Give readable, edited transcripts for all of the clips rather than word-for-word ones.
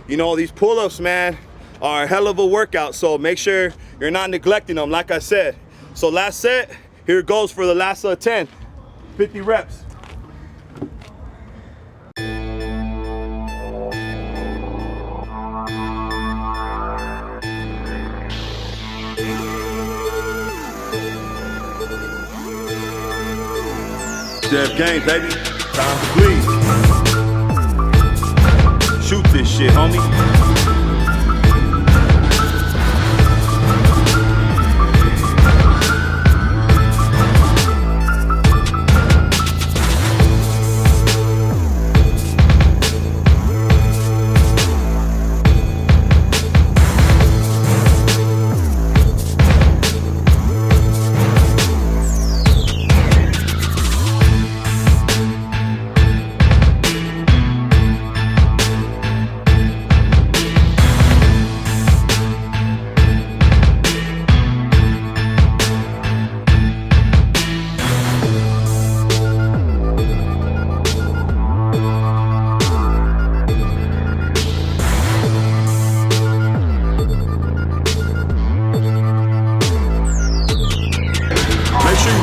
You know, these pull-ups, man, are a hell of a workout, so make sure you're not neglecting them, like I said. So last set, here it goes for the last 10, 50 reps. Dev game, baby. Time to bleed. Shoot this shit, homie.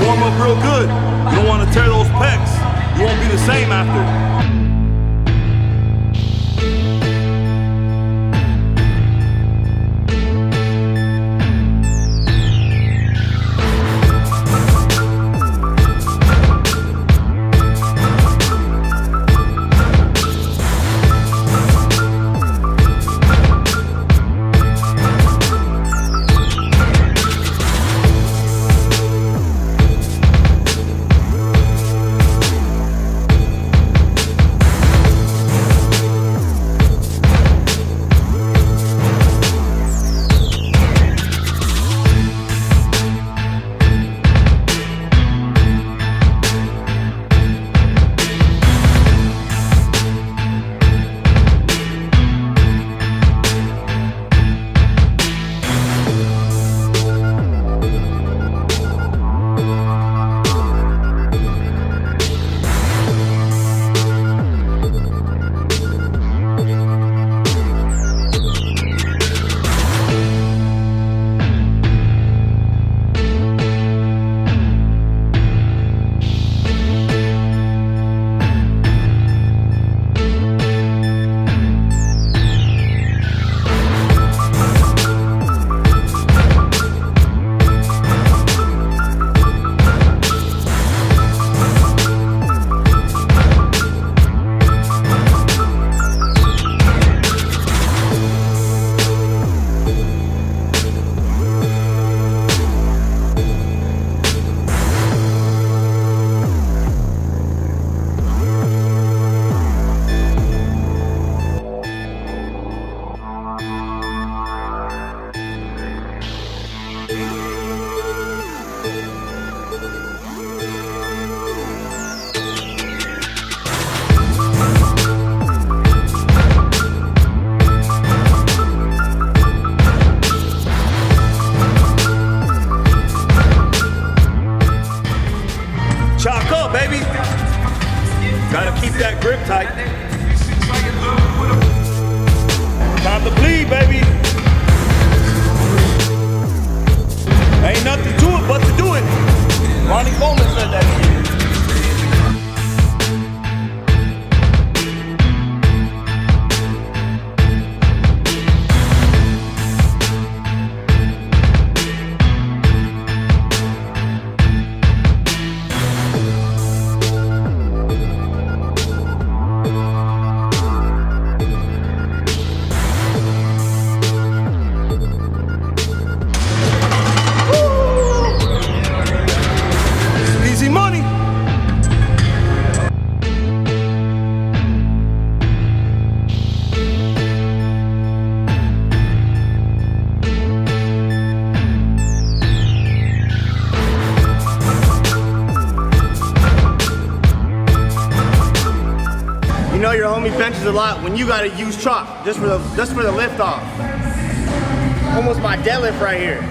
Warm up real good. You don't want to tear those pecs. You won't be the same after. Gotta keep that grip tight. Time to bleed, baby. Ain't nothing to it but to do it. Ronnie Coleman said that shit. You know your homie benches a lot when you gotta use chalk just for the lift off. Almost my deadlift right here.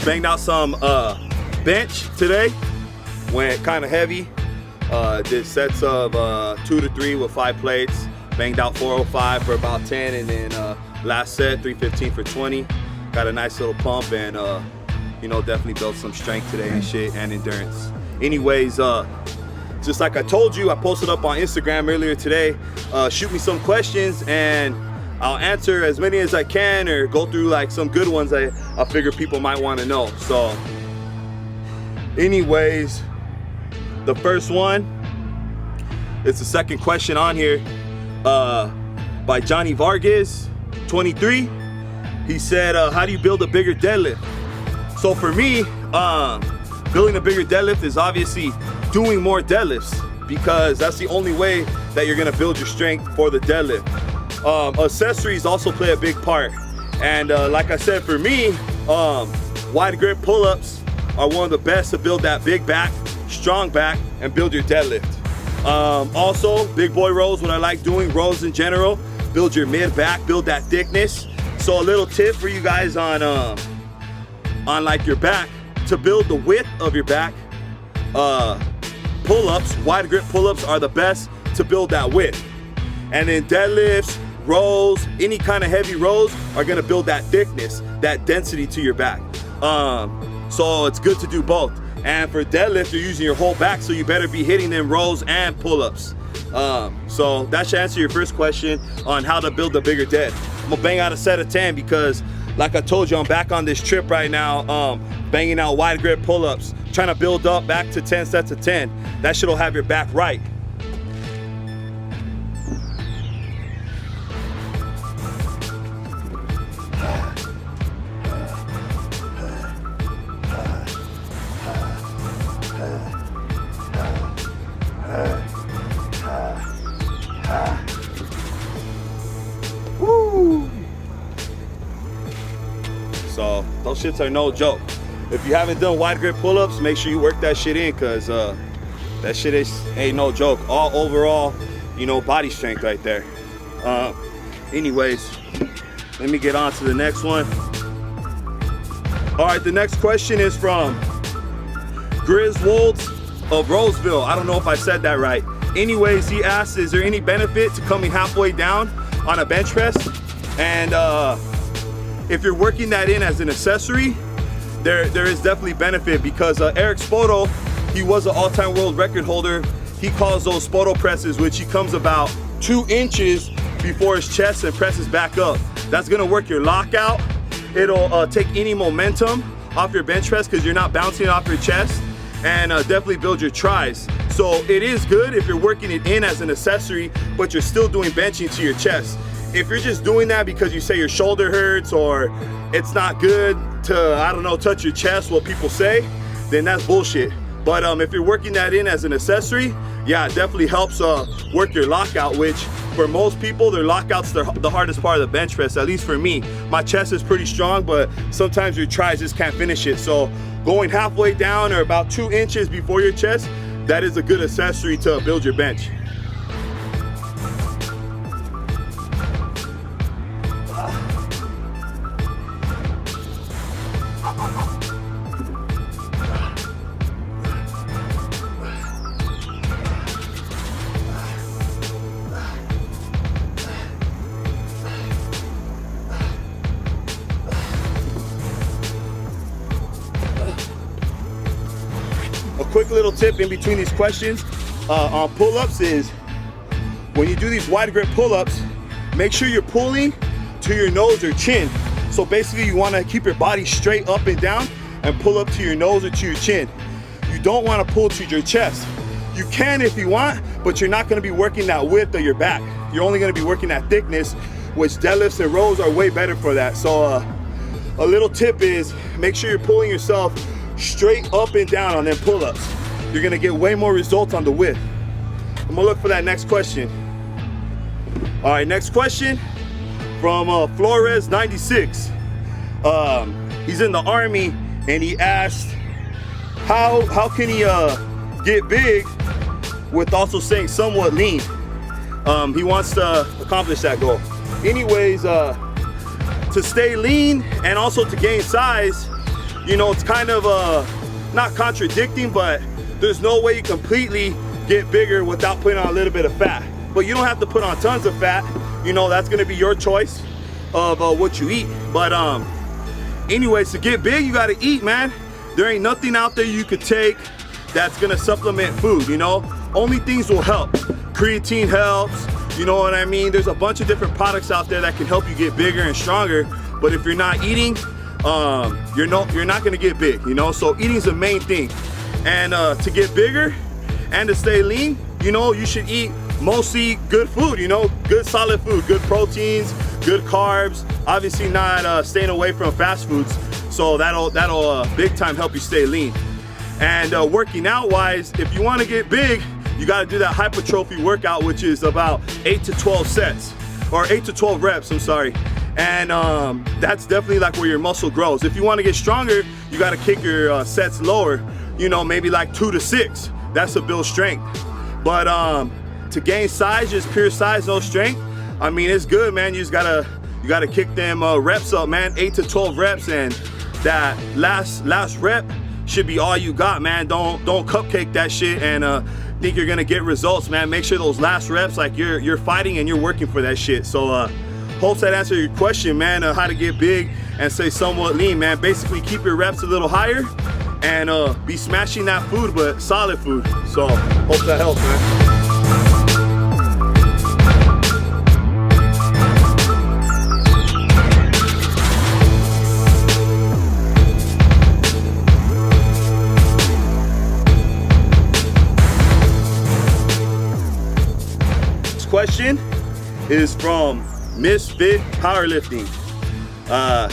banged out some bench today. Went kind of heavy. Did sets of 2 to 3 with 5 plates. Banged out 405 for about 10, and then last set 315 for 20. Got a nice little pump, and you know, definitely built some strength today and shit, and endurance. Anyways, just like I told you, I posted up on Instagram earlier today. Shoot me some questions and I'll answer as many as I can, or go through like some good ones I figure people might want to know. So anyways, the first one, it's the second question on here, by Johnny Vargas 23. He said, how do you build a bigger deadlift? So for me, building a bigger deadlift is obviously doing more deadlifts, because that's the only way that you're gonna build your strength for the deadlift. Accessories also play a big part, and like I said, for me, wide grip pull-ups are one of the best to build that big back, strong back, and build your deadlift. Also, big boy rows, what I like doing, rows in general, build your mid back, build that thickness. So a little tip for you guys on like your back, to build the width of your back, pull-ups, wide grip pull-ups are the best to build that width. And then deadlifts, rows, any kind of heavy rows are gonna build that thickness, that density to your back. So it's good to do both. And for deadlift, you're using your whole back, so you better be hitting them rows and pull-ups. So that should answer your first question on how to build a bigger dead. I'm gonna bang out a set of 10 because, like I told you, I'm back on this trip right now, banging out wide grip pull-ups, trying to build up back to 10 sets of 10. That shit'll have your back right. Woo! So those shits are no joke. If you haven't done wide grip pull-ups, make sure you work that shit in, cause that shit ain't no joke. All overall, you know, body strength right there. Anyways, let me get on to the next one. All right, the next question is from Griswold of Roseville. I don't know if I said that right. Anyways, he asks, is there any benefit to coming halfway down on a bench press? And if you're working that in as an accessory, there is definitely benefit, because Eric Spoto, he was an all-time world record holder. He calls those Spoto presses, which he comes about 2 inches before his chest and presses back up. That's gonna work your lockout. It'll take any momentum off your bench press, because you're not bouncing off your chest, and definitely build your tries. So it is good if you're working it in as an accessory, but you're still doing benching to your chest. If you're just doing that because you say your shoulder hurts, or it's not good to, I don't know, touch your chest, what people say, then that's bullshit. But if you're working that in as an accessory, yeah, it definitely helps work your lockout, which for most people, their lockout's the hardest part of the bench press, at least for me. My chest is pretty strong, but sometimes your tries just can't finish it. So going halfway down, or about 2 inches before your chest, that is a good accessory to build your bench. A quick little tip in between these questions on pull-ups is, when you do these wide grip pull-ups, make sure you're pulling to your nose or chin. So basically you want to keep your body straight up and down and pull up to your nose or to your chin. You don't want to pull to your chest. You can if you want, but you're not going to be working that width of your back. You're only going to be working that thickness, which deadlifts and rows are way better for that. So a little tip is, make sure you're pulling yourself straight up and down on them pull-ups. You're gonna get way more results on the width. I'm gonna look for that next question. All right, next question from Flores 96. He's in the Army, and he asked, how can he get big with also staying somewhat lean? He wants to accomplish that goal. Anyways, to stay lean and also to gain size, you know, it's kind of not contradicting, but there's no way you completely get bigger without putting on a little bit of fat. But you don't have to put on tons of fat. You know, that's gonna be your choice of what you eat. But anyways, to get big, you gotta eat, man. There ain't nothing out there you could take that's gonna supplement food, you know? Only things will help. Creatine helps, you know what I mean? There's a bunch of different products out there that can help you get bigger and stronger, but if you're not eating, you're not gonna get big, you know? So eating's the main thing. And to get bigger and to stay lean, you know, you should eat mostly good food, you know, good solid food, good proteins, good carbs, obviously not staying away from fast foods. So that'll big time help you stay lean. And working out wise, if you want to get big, you got to do that hypertrophy workout, which is about 8 to 12 sets, or 8 to 12 reps, I'm sorry. And that's definitely like where your muscle grows. If you want to get stronger, you got to kick your sets lower, you know, maybe like 2 to 6. That's to build strength. But to gain size, just pure size, no strength, I mean, it's good, man. You gotta kick them reps up, man. 8 to 12 reps, and that last rep should be all you got, man. Don't cupcake that shit and think you're gonna get results, man. Make sure those last reps, like you're fighting and you're working for that shit. So hope that answered your question, man, how to get big and stay somewhat lean, man. Basically keep your reps a little higher and be smashing that food, but solid food. So hope that helps, man. Question is from Misfit Powerlifting.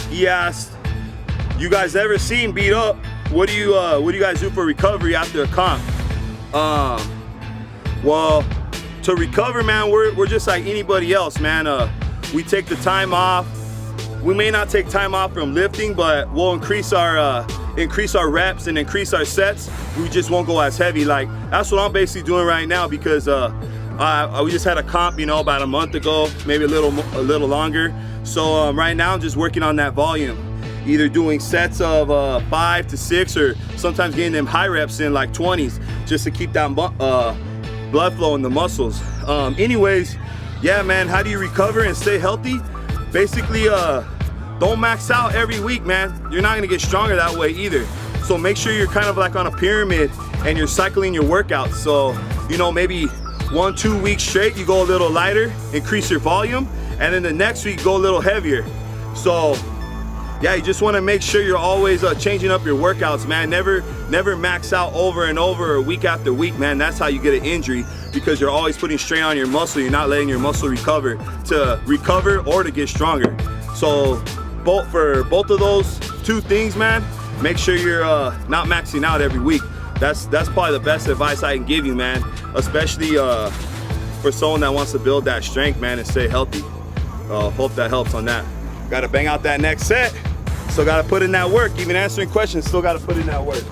He asked, you guys ever seen beat up? What do you guys do for recovery after a comp? Well, to recover, man, we're just like anybody else, man. We take the time off. We may not take time off from lifting, but we'll increase our reps and increase our sets. We just won't go as heavy. Like, that's what I'm basically doing right now, because we just had a comp, you know, about a month ago, maybe a little longer. So right now I'm just working on that volume, either doing sets of 5 to 6, or sometimes getting them high reps in, like 20s, just to keep that blood flow in the muscles. Anyways, yeah, man, how do you recover and stay healthy? Basically, don't max out every week, man. You're not gonna get stronger that way either. So make sure you're kind of like on a pyramid and you're cycling your workouts. So, you know, maybe 1-2 weeks straight, you go a little lighter, increase your volume, and then the next week go a little heavier. So yeah, you just want to make sure you're always changing up your workouts, man. Never max out over and over, week after week, man. That's how you get an injury, because you're always putting strain on your muscle. You're not letting your muscle recover or to get stronger. So for both of those two things, man, make sure you're not maxing out every week. That's probably the best advice I can give you, man, especially for someone that wants to build that strength, man, and stay healthy. Hope that helps on that. Gotta bang out that next set. Still gotta put in that work. Even answering questions, still gotta put in that work.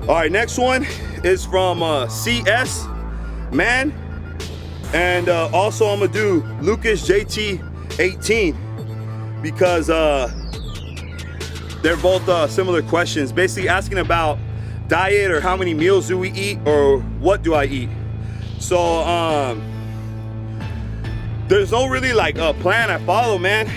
All right, next one is from CS, man. And also I'm gonna do Lucas JT 18, because they're both similar questions, basically asking about diet, or how many meals do we eat, or what do I eat. So there's no really like a plan I follow, man.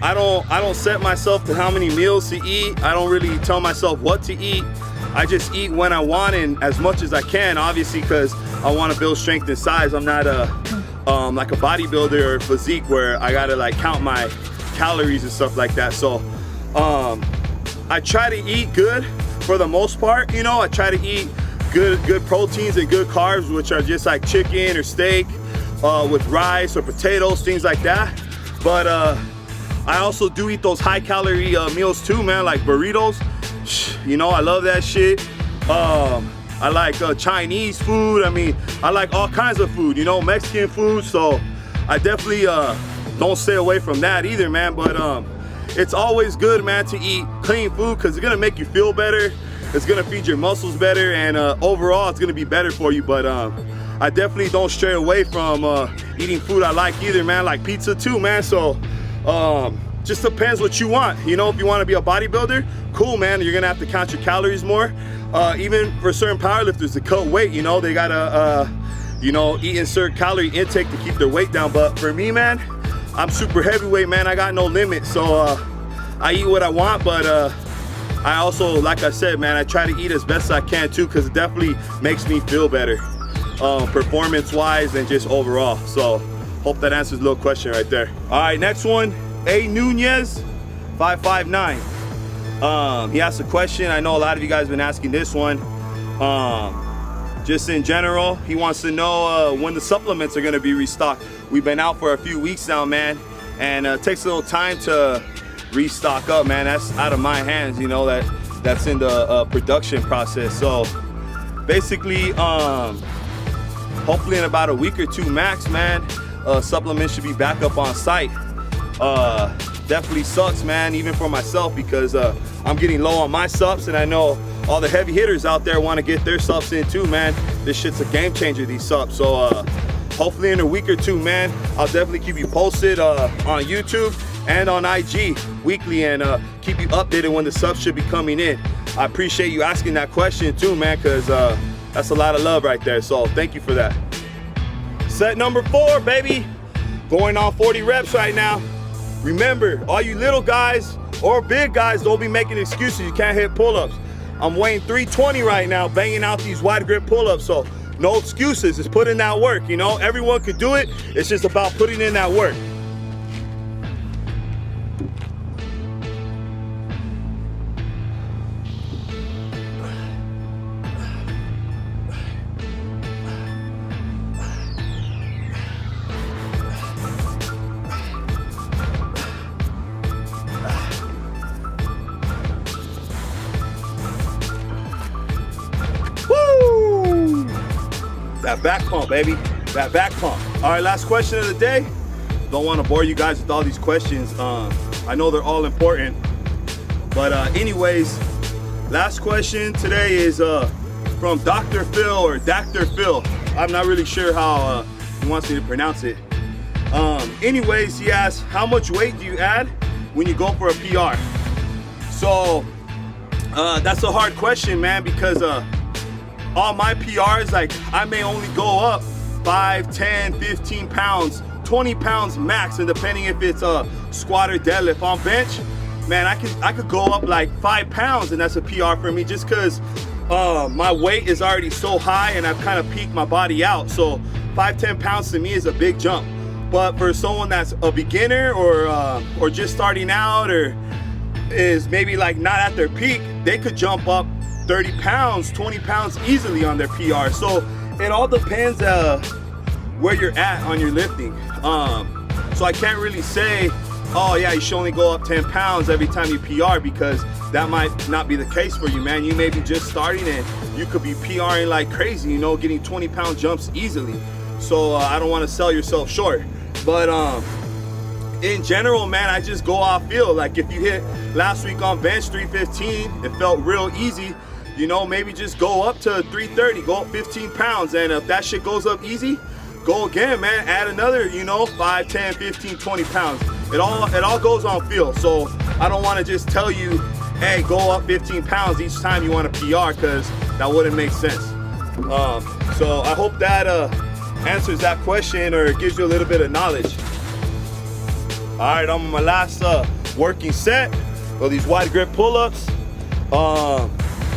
I don't set myself to how many meals to eat. I don't really tell myself what to eat. I just eat when I want and as much as I can, obviously, because I want to build strength and size. I'm not like a bodybuilder or physique where I gotta like count my calories and stuff like that. So I try to eat good for the most part. You know, I try to eat good proteins and good carbs, which are just like chicken or steak with rice or potatoes, things like that. But I also do eat those high calorie meals too, man, like burritos. You know, I love that shit. I like Chinese food. I mean, I like all kinds of food, you know, Mexican food. So I definitely don't stay away from that either, man. But it's always good, man, to eat clean food because it's gonna make you feel better. It's gonna feed your muscles better, and overall, it's gonna be better for you. But I definitely don't stray away from eating food I like either, man. Like pizza too, man. So just depends what you want. You know, if you want to be a bodybuilder, cool, man. You're gonna have to count your calories more. Even for certain powerlifters to cut weight, you know, they gotta you know, eat in certain calorie intake to keep their weight down. But for me, man, I'm super heavyweight, man. I got no limit, so I eat what I want. But I also, like I said, man, I try to eat as best I can too, because it definitely makes me feel better, performance-wise and just overall. So hope that answers the little question right there. All right, next one, A. Nunez, 559. He asked a question. I know a lot of you guys have been asking this one. Just in general, he wants to know when the supplements are gonna be restocked. We've been out for a few weeks now, man, and it takes a little time to restock up, man. That's out of my hands, you know, that's in the production process. So basically, hopefully in about a week or two max, man, supplements should be back up on site. Definitely sucks, man, even for myself, because I'm getting low on my subs, and I know all the heavy hitters out there want to get their subs in too, man. This shit's a game changer, these subs. So hopefully in a week or two, man, I'll definitely keep you posted on YouTube and on IG weekly, and keep you updated when the subs should be coming in. I appreciate you asking that question too, man, because that's a lot of love right there. So thank you for that. Set number 4, baby. Going on 40 reps right now. Remember, all you little guys or big guys, don't be making excuses. You can't hit pull-ups. I'm weighing 320 right now, banging out these wide grip pull-ups. So no excuses, just put in that work, you know? Everyone could do it. It's just about putting in that work. That back pump, baby. That back pump. All right, last question of the day. Don't want to bore you guys with all these questions. I know they're all important. But anyways, last question today is from Dr. Phil or Dr. Phil. I'm not really sure how he wants me to pronounce it. Anyways, he asked, how much weight do you add when you go for a PR? So that's a hard question, man, because all my PRs, like, I may only go up 5, 10, 15 pounds, 20 pounds max, and depending if it's a squat or deadlift. On bench, man, I could go up like 5 pounds, and that's a PR for me, just because my weight is already so high and I've kind of peaked my body out. So 5, 10 pounds to me is a big jump. But for someone that's a beginner or just starting out, or is maybe like not at their peak, they could jump up 30 pounds, 20 pounds easily on their PR. So it all depends where you're at on your lifting. So I can't really say, oh yeah, you should only go up 10 pounds every time you PR, because that might not be the case for you, man. You may be just starting and you could be PRing like crazy, you know, getting 20-pound jumps easily. So I don't want to sell yourself short. But in general, man, I just go off feel. Like if you hit last week on bench 315, it felt real easy. You know, maybe just go up to 330, go up 15 pounds. And if that shit goes up easy, go again, man. Add another, you know, 5, 10, 15, 20 pounds. It all goes on feel. So I don't want to just tell you, hey, go up 15 pounds each time you want to PR, because that wouldn't make sense. So I hope that answers that question or gives you a little bit of knowledge. All right, I'm on my last working set of these wide grip pull-ups.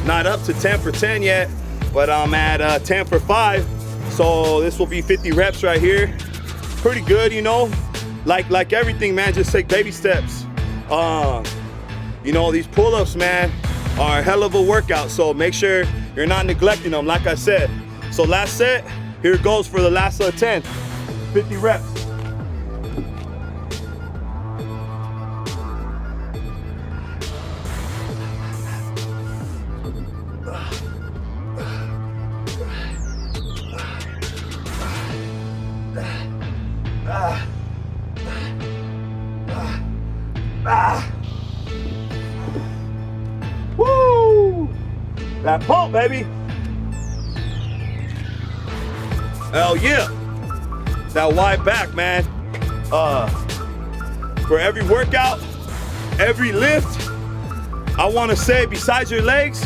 Not up to 10 for 10 yet, but I'm at 10 for 5. So this will be 50 reps right here. Pretty good, you know. Like everything, man, just take baby steps. You know, these pull-ups, man, are a hell of a workout. So make sure you're not neglecting them, like I said. So last set, here it goes for the last 10, 50 reps. That pump, baby. Hell yeah. That wide back, man. For every workout, every lift, I want to say besides your legs,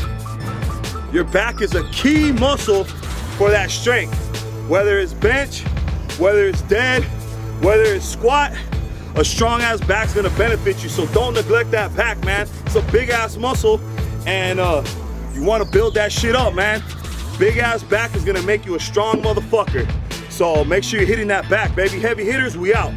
your back is a key muscle for that strength. Whether it's bench, whether it's dead, whether it's squat, a strong ass back's gonna benefit you. So don't neglect that back, man. It's a big ass muscle, and you wanna build that shit up, man. Big ass back is gonna make you a strong motherfucker. So make sure you're hitting that back, baby. Heavy hitters, we out.